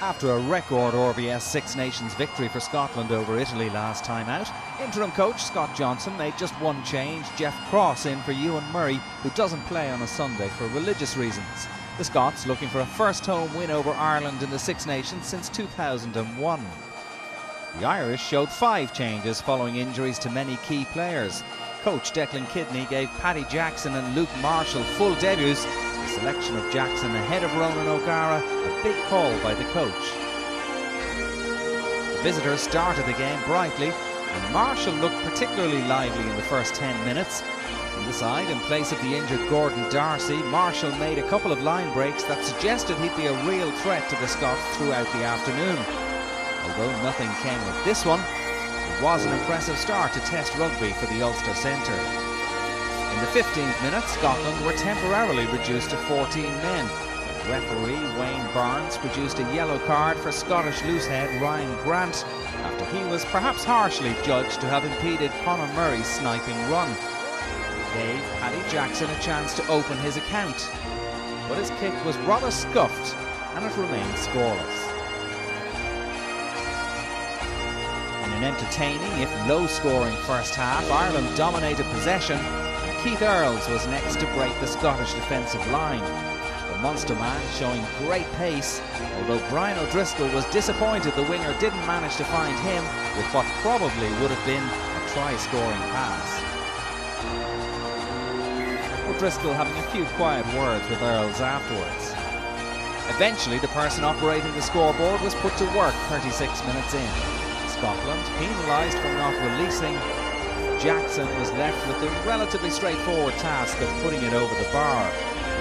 After a record RBS Six Nations victory for Scotland over Italy last time out, interim coach Scott Johnson made just one change: Jeff Cross in for Ewan Murray, who doesn't play on a Sunday for religious reasons. The Scots looking for a first home win over Ireland in the Six Nations since 2001. The Irish showed 5 changes following injuries to many key players. Coach Declan Kidney gave Paddy Jackson and Luke Marshall full debuts. The selection of Jackson ahead of Ronan O'Gara, a big call by the coach. The visitors started the game brightly, and Marshall looked particularly lively in the first 10 minutes. On the side, in place of the injured Gordon Darcy, Marshall made a couple of line breaks that suggested he'd be a real threat to the Scots throughout the afternoon. Although nothing came of this one, it was an impressive start to Test rugby for the Ulster centre. In the 15th minute, Scotland were temporarily reduced to 14 men. Referee Wayne Barnes produced a yellow card for Scottish loosehead Ryan Grant after he was perhaps harshly judged to have impeded Conor Murray's sniping run. It gave Paddy Jackson a chance to open his account, but his kick was rather scuffed and it remained scoreless. In an entertaining, if low-scoring first half, Ireland dominated possession. Keith Earls was next to break the Scottish defensive line. The Munster man showing great pace, although Brian O'Driscoll was disappointed the winger didn't manage to find him with what probably would have been a try-scoring pass. O'Driscoll having a few quiet words with Earls afterwards. Eventually the person operating the scoreboard was put to work 36 minutes in. Scotland penalised for not releasing. Jackson was left with the relatively straightforward task of putting it over the bar.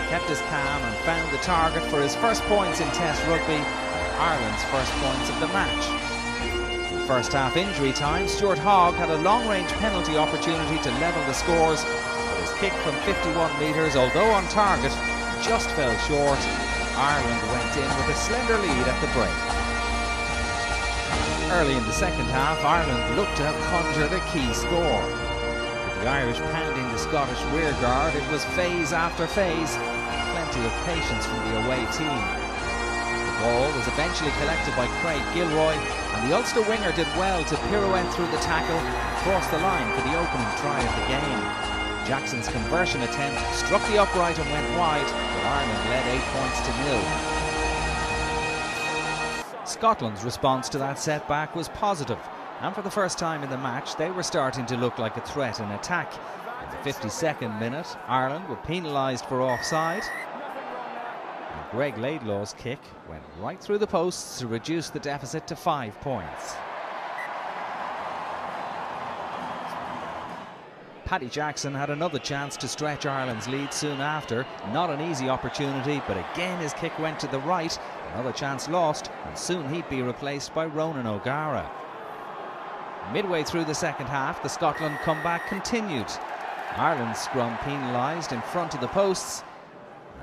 He kept his calm and found the target for his first points in Test rugby and Ireland's first points of the match. In first half injury time, Stuart Hogg had a long-range penalty opportunity to level the scores, but his kick from 51 metres, although on target, just fell short. Ireland went in with a slender lead at the break. Early in the second half, Ireland looked to have conjured a key score. With the Irish pounding the Scottish rearguard, it was phase after phase. Plenty of patience from the away team. The ball was eventually collected by Craig Gilroy, and the Ulster winger did well to pirouette through the tackle and cross the line for the opening try of the game. Jackson's conversion attempt struck the upright and went wide, but Ireland led 8 points to 0. Scotland's response to that setback was positive, and for the first time in the match they were starting to look like a threat in attack. In the 52nd minute, Ireland were penalised for offside, and Greg Laidlaw's kick went right through the posts to reduce the deficit to 5 points. Paddy Jackson had another chance to stretch Ireland's lead soon after. Not an easy opportunity, but again his kick went to the right. Another chance lost, and soon he'd be replaced by Ronan O'Gara. Midway through the second half, the Scotland comeback continued. Ireland's scrum penalised in front of the posts,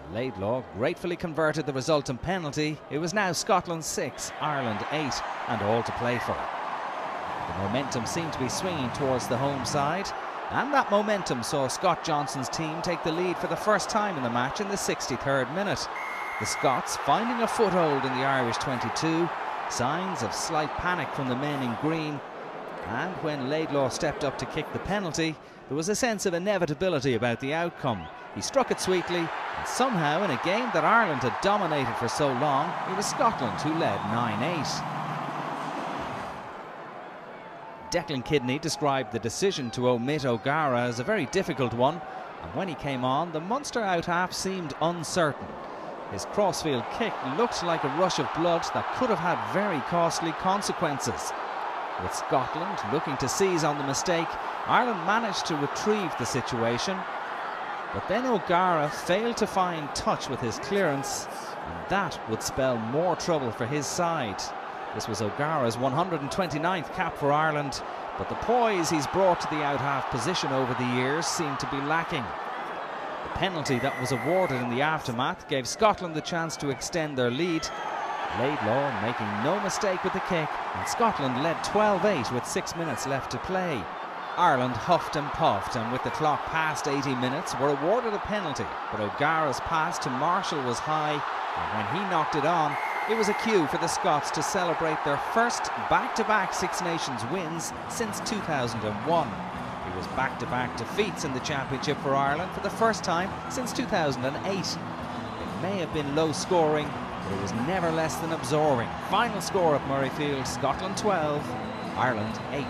and Laidlaw gratefully converted the resultant penalty. It was now Scotland 6, Ireland 8, and all to play for. The momentum seemed to be swinging towards the home side, and that momentum saw Scott Johnson's team take the lead for the first time in the match in the 63rd minute. The Scots finding a foothold in the Irish 22, signs of slight panic from the men in green, and when Laidlaw stepped up to kick the penalty, there was a sense of inevitability about the outcome. He struck it sweetly, and somehow in a game that Ireland had dominated for so long, it was Scotland who led 9-8. Declan Kidney described the decision to omit O'Gara as a very difficult one, and when he came on, the Munster out-half seemed uncertain. His crossfield kick looked like a rush of blood that could have had very costly consequences. With Scotland looking to seize on the mistake, Ireland managed to retrieve the situation, but then O'Gara failed to find touch with his clearance, and that would spell more trouble for his side. This was O'Gara's 129th cap for Ireland, but the poise he's brought to the out-half position over the years seemed to be lacking. The penalty that was awarded in the aftermath gave Scotland the chance to extend their lead. Laidlaw making no mistake with the kick, and Scotland led 12-8 with 6 minutes left to play. Ireland huffed and puffed, and with the clock past 80 minutes were awarded a penalty, but O'Gara's pass to Marshall was high, and when he knocked it on, It was a cue for the Scots to celebrate their first back-to-back Six Nations wins since 2001. It was back-to-back defeats in the championship for Ireland for the first time since 2008. It may have been low scoring, but it was never less than absorbing. Final score at Murrayfield, Scotland 12, Ireland 8.